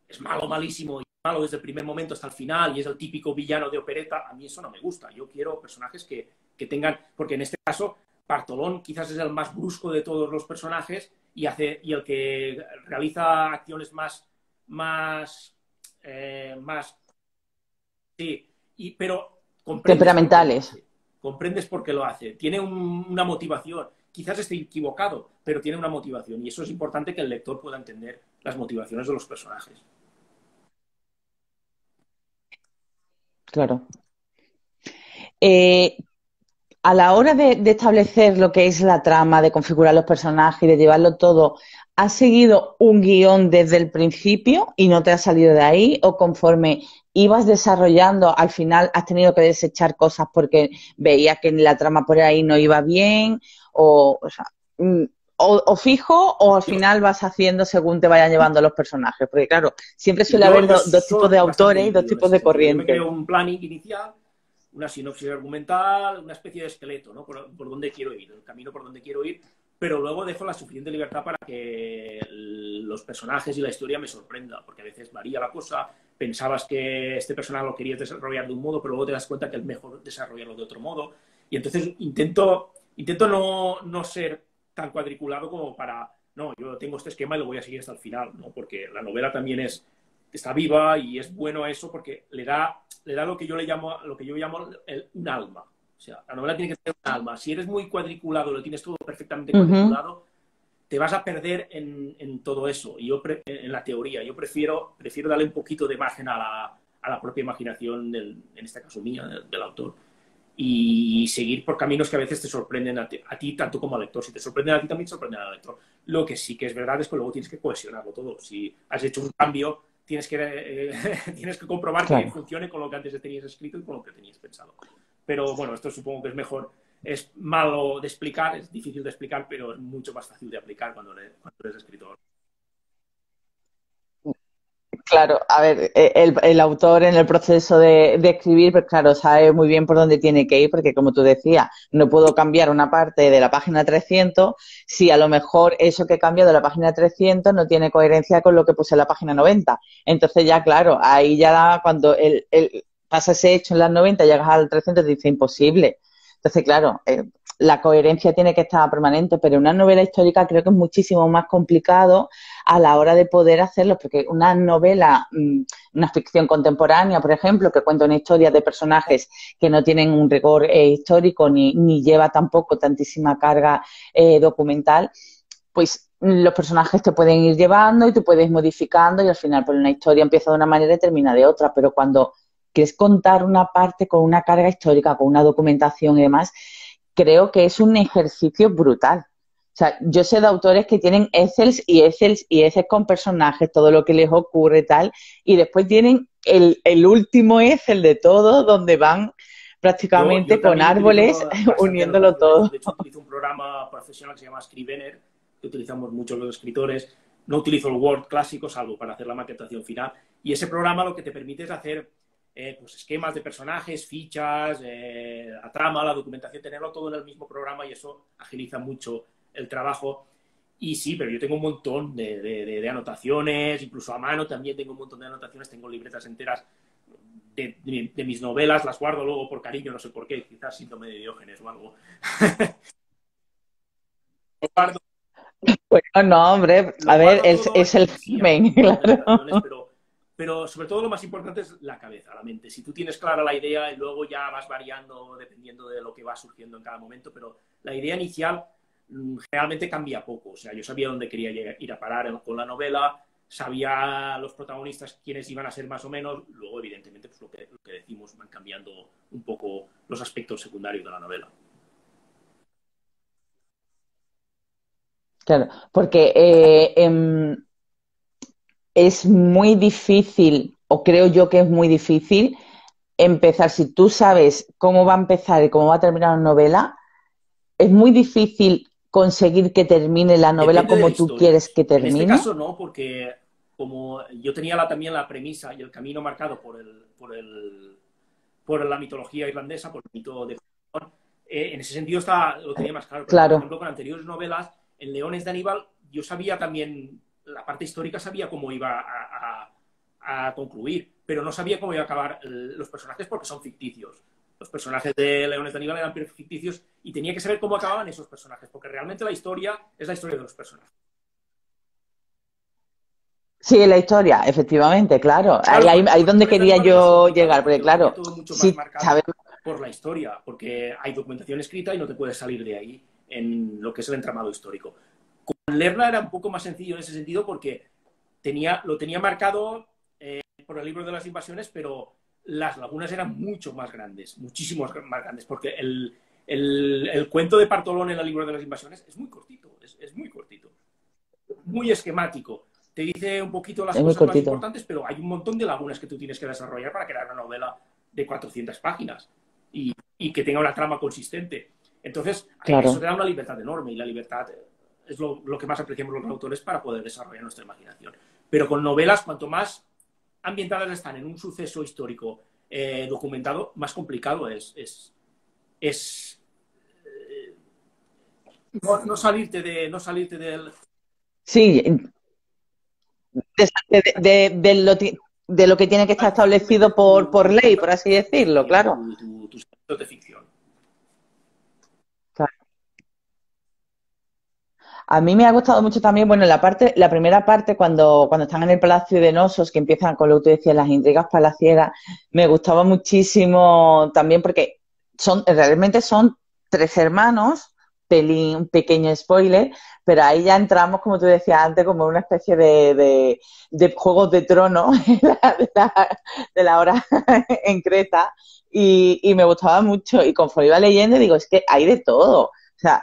es malo, malísimo y malo desde el primer momento hasta el final y es el típico villano de opereta, a mí eso no me gusta. Yo quiero personajes que tengan, porque en este caso Bartolón quizás es el más brusco de todos los personajes y el que realiza acciones más sí, pero comprendes por qué lo Temperamentales. hace. Comprendes por qué lo hace. Tiene una motivación. Quizás esté equivocado, pero tiene una motivación. Y eso es importante que el lector pueda entender las motivaciones de los personajes. Claro. Eh, a la hora de establecer lo que es la trama, de configurar los personajes y de llevarlo todo, ¿has seguido un guión desde el principio y no te has salido de ahí? ¿O conforme ibas desarrollando, al final has tenido que desechar cosas porque veías que la trama por ahí no iba bien? O sea, mm, o fijo, o al Yo, final vas haciendo según te vayan llevando los personajes. Porque claro, siempre suele yo, haber yo dos tipos soy de bastante autores y dos híbrido en tipos ese de sentido. Yo me corrientes. creo un planning inicial, una sinopsis argumental, una especie de esqueleto, ¿no? Por dónde quiero ir, el camino por donde quiero ir, pero luego dejo la suficiente libertad para que los personajes y la historia me sorprenda, porque a veces varía la cosa, pensabas que este personaje lo querías desarrollar de un modo, pero luego te das cuenta que es mejor desarrollarlo de otro modo, y entonces intento no ser tan cuadriculado como para, no, yo tengo este esquema y lo voy a seguir hasta el final, ¿no? Porque la novela también está viva y es bueno eso porque le da lo que yo llamo un alma. O sea, la novela tiene que tener un alma. Si eres muy cuadriculado, lo tienes todo perfectamente Uh -huh. cuadriculado, te vas a perder en todo eso. Y en la teoría, yo prefiero darle un poquito de margen a la propia imaginación, en este caso mía, del autor. Y seguir por caminos que a veces te sorprenden a ti tanto como al lector. Si te sorprenden a ti, también te sorprenden al lector. Lo que sí que es verdad es que luego tienes que cohesionarlo todo. Si has hecho un cambio, tienes que comprobar que Claro. funcione con lo que antes tenías escrito y con lo que tenías pensado. Pero bueno, esto supongo que es mejor, es malo de explicar, es difícil de explicar, pero es mucho más fácil de aplicar cuando eres escritor. Claro, a ver, el autor en el proceso de escribir, pues claro, sabe muy bien por dónde tiene que ir, porque como tú decías, no puedo cambiar una parte de la página 300 si a lo mejor eso que cambio de la página 300 no tiene coherencia con lo que puse en la página 90. Entonces ya, claro, ahí ya cuando pasa ese hecho en las 90, llegas al 300 te dice imposible. Entonces, claro, la coherencia tiene que estar permanente, pero en una novela histórica creo que es muchísimo más complicado a la hora de poder hacerlo, porque una novela, una ficción contemporánea, por ejemplo, que cuenta una historia de personajes que no tienen un rigor histórico ni lleva tampoco tantísima carga documental, pues los personajes te pueden ir llevando y tú puedes ir modificando y al final pues una historia empieza de una manera y termina de otra, pero cuando quieres contar una parte con una carga histórica, con una documentación y demás, creo que es un ejercicio brutal. O sea, yo sé de autores que tienen Excels y Excels con personajes, todo lo que les ocurre y tal, y después tienen el último Excel de todo, donde van Yo prácticamente con también árboles utilizo bastante uniéndolo anotaciones. todo. De hecho, utilizo un programa profesional que se llama Scrivener, que utilizamos muchos los escritores. No utilizo el Word clásico, salvo para hacer la maquetación final. Y ese programa lo que te permite es hacer pues esquemas de personajes, fichas, la trama, la documentación, tenerlo todo en el mismo programa y eso agiliza mucho el trabajo. Y sí, pero yo tengo un montón de anotaciones, incluso a mano también tengo un montón de anotaciones, tengo libretas enteras de mis novelas, las guardo luego por cariño, no sé por qué, quizás síndrome de Diógenes o algo. Guardo, Bueno, no, hombre, lo a ver, guardo todo es el y sí, hago un germen, montón de claro. anotaciones, pero sobre todo lo más importante es la cabeza, la mente. Si tú tienes clara la idea y luego ya vas variando dependiendo de lo que va surgiendo en cada momento, pero la idea inicial realmente cambia poco. O sea, yo sabía dónde quería ir a parar con la novela, sabía los protagonistas quiénes iban a ser más o menos, luego evidentemente pues lo que decimos van cambiando un poco los aspectos secundarios de la novela. Claro, porque es muy difícil, o creo yo que es muy difícil, empezar. Si tú sabes cómo va a empezar y cómo va a terminar una novela, es muy difícil conseguir que termine la novela Depende de la como tú historia. quieres que En este termine. caso no, porque como yo tenía también la premisa y el camino marcado por la mitología irlandesa, por el mito de en ese sentido lo tenía más claro. Pero, por Claro, ejemplo, con anteriores novelas, en Leones de Aníbal, yo sabía también, la parte histórica sabía cómo iba a concluir, pero no sabía cómo iba a acabar los personajes porque son ficticios. Los personajes de Leones de Aníbal eran ficticios y tenía que saber cómo acababan esos personajes, porque realmente la historia es la historia de los personajes. sí, la historia, efectivamente, claro. Claro, Ahí con donde Leones de quería Aníbal es más yo complicado llegar, porque porque lo tenía claro, todo mucho más sí marcado sabemos, por la historia, porque hay documentación escrita y no te puedes salir de ahí en lo que es el entramado histórico. Con Lerna era un poco más sencillo en ese sentido porque lo tenía marcado por el libro de las invasiones, pero las lagunas eran mucho más grandes, muchísimo más grandes, porque el cuento de Partolón en el libro de las invasiones es muy cortito, es muy cortito, muy esquemático. Te dice un poquito las es muy cosas más cortito. importantes, pero hay un montón de lagunas que tú tienes que desarrollar para crear una novela de 400 páginas y que tenga una trama consistente. Entonces, eso te Claro. da una libertad enorme y la libertad es lo que más apreciamos los autores para poder desarrollar nuestra imaginación. Pero con novelas, cuanto más ambientadas están en un suceso histórico documentado, más complicado es no salirte del... Sí, de lo que tiene que estar Hay que establecido meter por tu ley, propia por así decirlo, ficción, claro. tus secretos de ficción. Claro. A mí me ha gustado mucho también, bueno, la primera parte, cuando están en el Palacio de Nosos, que empiezan con lo que tú decías, las intrigas palaciegas, me gustaba muchísimo también porque realmente son tres hermanos, un pequeño spoiler, pero ahí ya entramos, como tú decías antes, como una especie de Juegos de Tronos de la hora en Creta, y me gustaba mucho, y conforme iba leyendo, digo, es que hay de todo. O sea,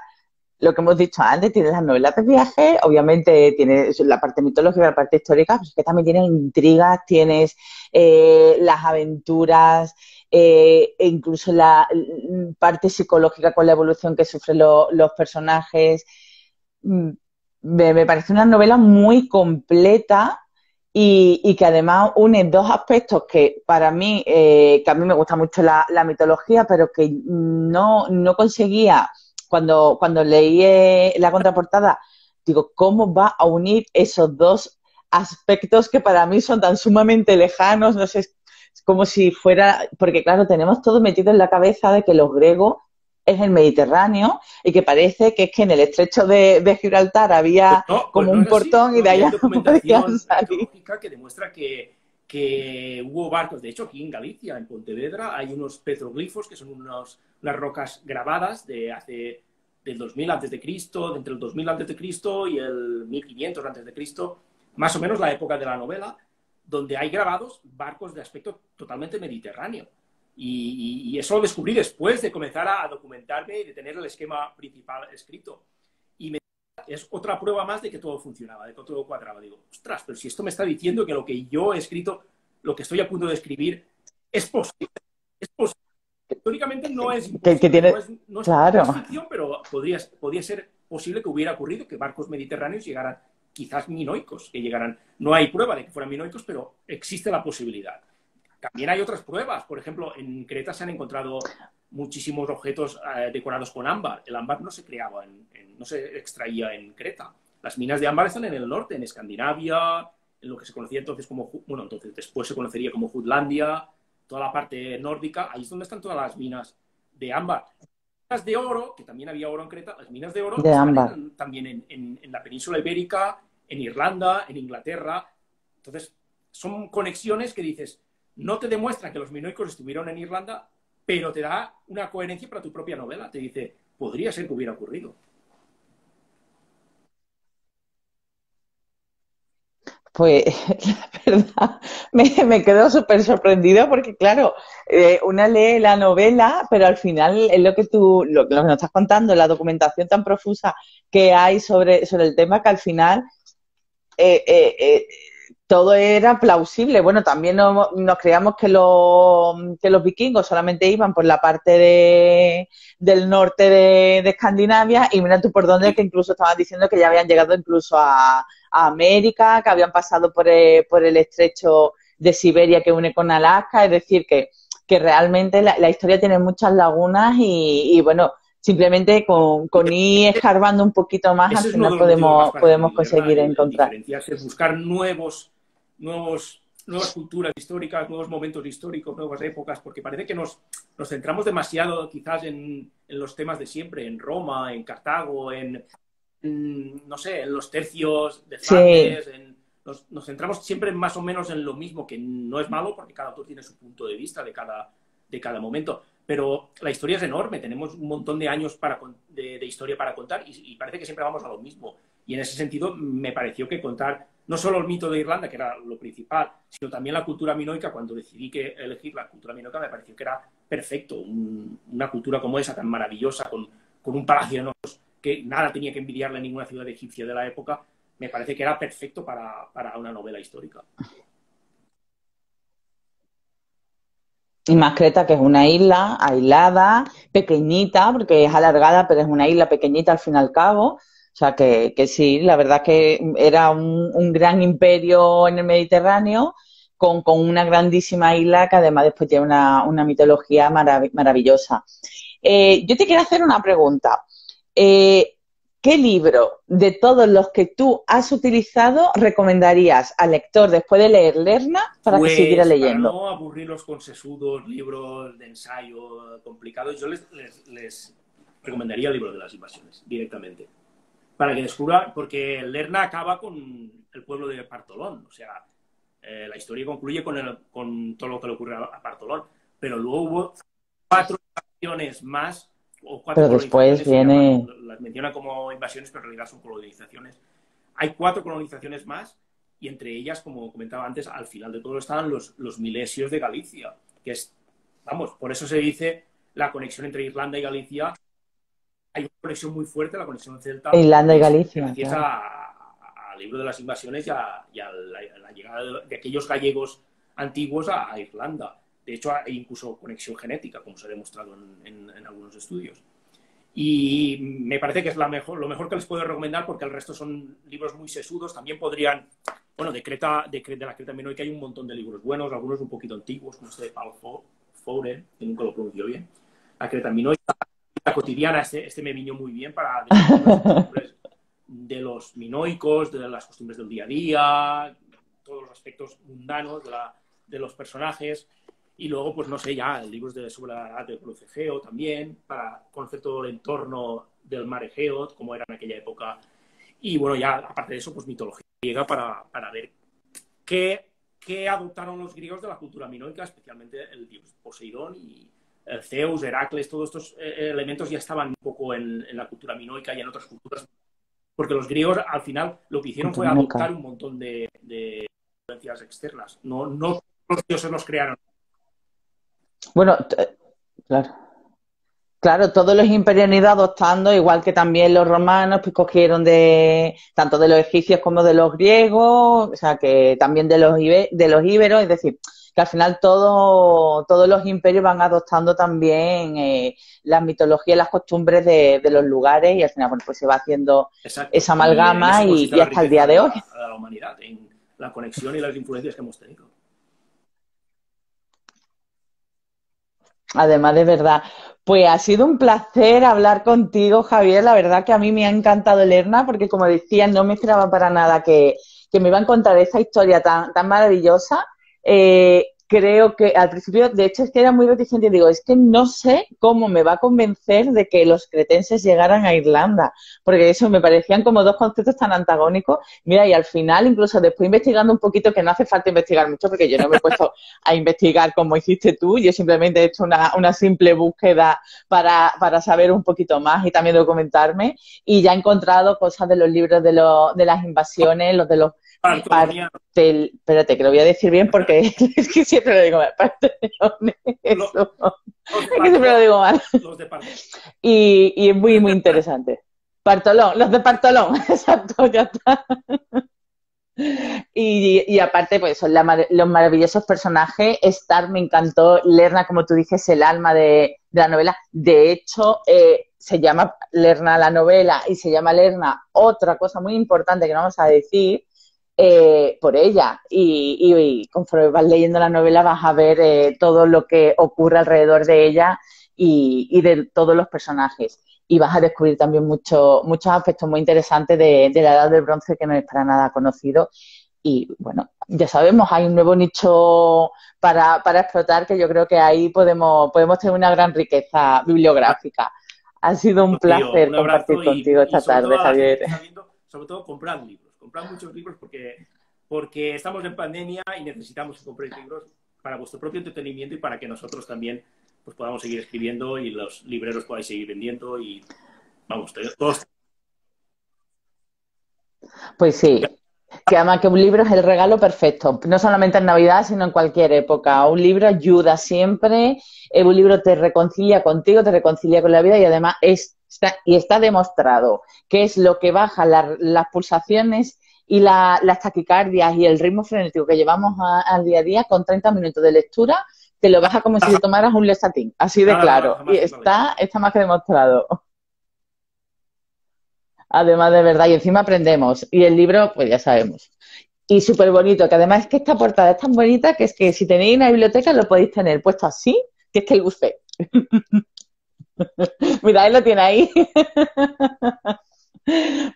lo que hemos dicho antes, tienes las novelas de viaje, obviamente tienes la parte mitológica, la parte histórica, pero es que también tienes intrigas, tienes las aventuras, e incluso la parte psicológica con la evolución que sufren los personajes. Mm, me parece una novela muy completa y que además une dos aspectos que para mí, que a mí me gusta mucho la mitología, pero que no conseguía cuando leí la contraportada, digo, ¿cómo va a unir esos dos aspectos que para mí son tan sumamente lejanos? No sé, es como si fuera, porque claro, tenemos todo metido en la cabeza de que los griegos es el Mediterráneo y que parece que es que en el estrecho de Gibraltar había Pues como no un es así, portón y de ¿no? Y hay allá no podían documentación salir. arqueológica que demuestra que hubo barcos. De hecho, aquí en Galicia, en Pontevedra, hay unos petroglifos que son unas rocas grabadas de hace del 2000 antes de Cristo, entre el 2000 antes de Cristo y el 1500 antes de Cristo, más o menos la época de la novela, donde hay grabados barcos de aspecto totalmente mediterráneo. Y eso lo descubrí después de comenzar a documentarme y de tener el esquema principal escrito. Y es otra prueba más de que todo funcionaba, de que todo cuadraba. Digo, ostras, pero si esto me está diciendo que lo que yo he escrito, lo que estoy a punto de escribir, es posible. Es posible. Históricamente no es Que imposible, tiene, no es claro, ficción, pero podría ser posible que hubiera ocurrido que barcos mediterráneos llegaran, quizás minoicos, que llegaran. No hay prueba de que fueran minoicos, pero existe la posibilidad. También hay otras pruebas. Por ejemplo, en Creta se han encontrado muchísimos objetos decorados con ámbar. El ámbar no se creaba, no se extraía en Creta. Las minas de ámbar están en el norte, en Escandinavia, en lo que se conocía entonces como, bueno, entonces después se conocería como Jutlandia, toda la parte nórdica. Ahí es donde están todas las minas de ámbar. Las minas de oro, que también había oro en Creta, las minas de oro de están ámbar. también en la península ibérica, en Irlanda, en Inglaterra. Entonces, son conexiones que dices, no te demuestra que los minoicos estuvieron en Irlanda, pero te da una coherencia para tu propia novela. Te dice, podría ser que hubiera ocurrido. Pues la verdad me quedo súper sorprendido porque, claro, una lee la novela, pero al final es lo que lo que nos estás contando, la documentación tan profusa que hay sobre el tema, que al final eh, eh, eh, todo era plausible. Bueno, también nos creíamos que los vikingos solamente iban por la parte del norte de Escandinavia y mira tú por dónde, que incluso estabas diciendo que ya habían llegado incluso a América, que habían pasado por el estrecho de Siberia que une con Alaska, es decir, que realmente la historia tiene muchas lagunas y bueno, simplemente con ir escarbando un poquito más al Ese es uno final de los motivos más para podemos escribirla, conseguir el encontrar. diferenciarse, buscar nuevas culturas históricas, nuevos momentos históricos, nuevas épocas, porque parece que nos centramos demasiado quizás en los temas de siempre, en Roma, en Cartago, no sé, en los tercios de Sí, Flandes, nos centramos siempre más o menos en lo mismo, que no es malo porque cada autor tiene su punto de vista de cada momento. Pero la historia es enorme, tenemos un montón de años de historia para contar y parece que siempre vamos a lo mismo. Y en ese sentido me pareció que contar no solo el mito de Irlanda, que era lo principal, sino también la cultura minoica. Cuando decidí que elegir la cultura minoica me pareció que era perfecto. Una cultura como esa, tan maravillosa, con un palacio enorme, que nada tenía que envidiarle a ninguna ciudad egipcia de la época, me parece que era perfecto para una novela histórica. y más Creta, que es una isla aislada, pequeñita, porque es alargada, pero es una isla pequeñita al fin y al cabo. O sea que sí, la verdad que era un gran imperio en el Mediterráneo con una grandísima isla que además después tiene una mitología maravillosa. Yo te quiero hacer una pregunta. Eh, ¿Qué libro de todos los que tú has utilizado recomendarías al lector después de leer Lerna para que siguiera Pues para leyendo? no aburrirlos con sesudos libros de ensayo complicados, yo les recomendaría el libro de las invasiones directamente. Para que descubra, porque Lerna acaba con el pueblo de Partolón, o sea, la historia concluye con todo lo que le ocurre a Partolón, pero luego hubo cuatro invasiones más, o cuatro Pero después colonizaciones se llaman, viene. las mencionan como invasiones, pero en realidad son colonizaciones. Hay cuatro colonizaciones más, y entre ellas, como comentaba antes, al final de todo estaban los milesios de Galicia, que es, vamos, por eso se dice la conexión entre Irlanda y Galicia. Hay una conexión muy fuerte, la conexión celta, Irlanda y es Galicia, gracias claro. al libro de las invasiones y a la llegada de aquellos gallegos antiguos a Irlanda. De hecho, hay incluso conexión genética, como se ha demostrado en algunos estudios. Y me parece que es lo mejor que les puedo recomendar, porque el resto son libros muy sesudos. También podrían, bueno, de la Creta minoica hay un montón de libros buenos, algunos un poquito antiguos, como este de Paul Fouren, que nunca lo pronunció bien. La Creta minoica, la cotidiana, este me vino muy bien para descubrir las costumbres de los minoicos, de las costumbres del día a día, todos los aspectos mundanos de los personajes. Y luego, pues no sé, ya libros sobre la edad del Egeo también, para conocer todo el entorno del mar Egeo, cómo era en aquella época. Y bueno, ya aparte de eso, pues mitología griega para ver qué adoptaron los griegos de la cultura minoica, especialmente el dios Poseidón y el Zeus, Heracles, todos estos elementos ya estaban un poco en la cultura minoica y en otras culturas, porque los griegos al final lo que hicieron fue adoptar un montón de influencias externas. No los dioses los crearon. Bueno, claro. Claro, todos los imperios han ido adoptando, igual que también los romanos, pues cogieron tanto de los egipcios como de los griegos, o sea, que también de los íberos, es decir, que al final todos los imperios van adoptando también las mitologías y las costumbres de los lugares, y al final, bueno, pues se va haciendo esa amalgama y hasta el día de hoy. A la humanidad, en la conexión y las influencias que hemos tenido. Además, de verdad. Pues ha sido un placer hablar contigo, Javier. La verdad que a mí me ha encantado Lerna, porque como decía, no me esperaba para nada que me iba a encontrar esa historia tan maravillosa. Creo que al principio, de hecho, es que era muy reticente y digo, es que no sé cómo me va a convencer de que los cretenses llegaran a Irlanda, porque eso me parecían como dos conceptos tan antagónicos. Mira, y al final, incluso después investigando un poquito, que no hace falta investigar mucho, porque yo no me he puesto a investigar como hiciste tú, yo simplemente he hecho una simple búsqueda para saber un poquito más y también documentarme, y ya he encontrado cosas de los libros de las invasiones, los de los espérate, que lo voy a decir bien porque es que siempre lo digo mal. Es que siempre lo digo mal. Los de Partolón. Y es muy, muy interesante. Partolón, los de Partolón, exacto, ya está. Y aparte, pues son los maravillosos personajes. Star me encantó. Lerna, como tú dices, el alma de la novela. De hecho, se llama Lerna la novela y se llama Lerna otra cosa muy importante que no vamos a decir, por ella. Y conforme vas leyendo la novela vas a ver todo lo que ocurre alrededor de ella y de todos los personajes. Y vas a descubrir también muchos aspectos muy interesantes de la Edad del Bronce que no es para nada conocido. Y bueno, ya sabemos, hay un nuevo nicho para explotar, que yo creo que ahí podemos tener una gran riqueza bibliográfica. Ha sido un placer compartir contigo esta tarde, Javier. Sobre todo comprar libros, comprar muchos libros porque estamos en pandemia y necesitamos que compréis libros para vuestro propio entretenimiento y para que nosotros también pues podamos seguir escribiendo y los libreros podáis seguir vendiendo y vamos, todos. Pues sí, que además que un libro es el regalo perfecto, no solamente en Navidad, sino en cualquier época. Un libro ayuda siempre, un libro te reconcilia contigo, te reconcilia con la vida y además está demostrado que es lo que baja las pulsaciones y las taquicardias y el ritmo frenético que llevamos al día a día. Con 30 minutos de lectura te lo baja como si te tomaras un Lexatin, así de claro. Y está más que demostrado. Además, de verdad, y encima aprendemos. Y el libro, pues ya sabemos. Y súper bonito, que además es que esta portada es tan bonita que es que si tenéis una biblioteca lo podéis tener puesto así, que es que el buffet. Mira, él lo tiene ahí.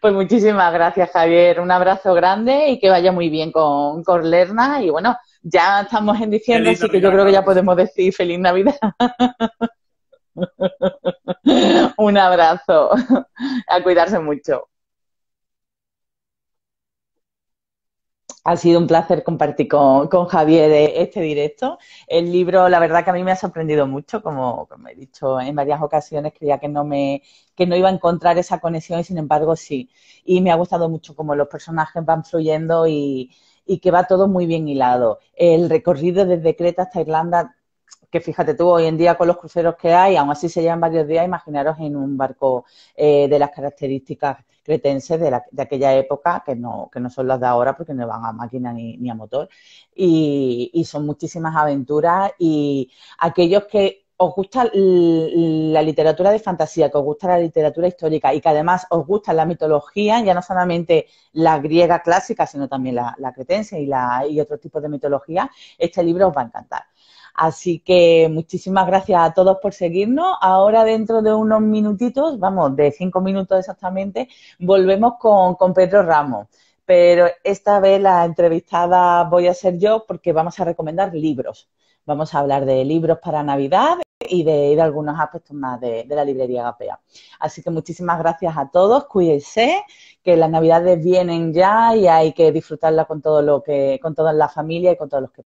Pues muchísimas gracias, Javier. Un abrazo grande y que vaya muy bien con Lerna. Y bueno, ya estamos en diciembre, así que yo creo que ya podemos decir feliz Navidad. Un abrazo. A cuidarse mucho. Ha sido un placer compartir con Javier este directo. El libro, la verdad que a mí me ha sorprendido mucho, como he dicho en varias ocasiones, creía que no iba a encontrar esa conexión y sin embargo sí. Y me ha gustado mucho cómo los personajes van fluyendo y que va todo muy bien hilado. El recorrido desde Creta hasta Irlanda, que fíjate tú, hoy en día con los cruceros que hay, aún así se llevan varios días, imaginaros en un barco de las características cretenses de aquella época, que no son las de ahora porque no van a máquina ni a motor, y son muchísimas aventuras y aquellos que os gusta la literatura de fantasía, que os gusta la literatura histórica y que además os gusta la mitología, ya no solamente la griega clásica, sino también la cretense y otros tipos de mitología, este libro os va a encantar. Así que muchísimas gracias a todos por seguirnos. Ahora dentro de unos minutitos, vamos, de 5 minutos exactamente, volvemos con Pedro Ramos. Pero esta vez la entrevistada voy a ser yo porque vamos a recomendar libros. Vamos a hablar de libros para Navidad y de algunos aspectos más de la librería Gapea. Así que muchísimas gracias a todos, cuídense, que las Navidades vienen ya y hay que disfrutarla con toda la familia y con todos los que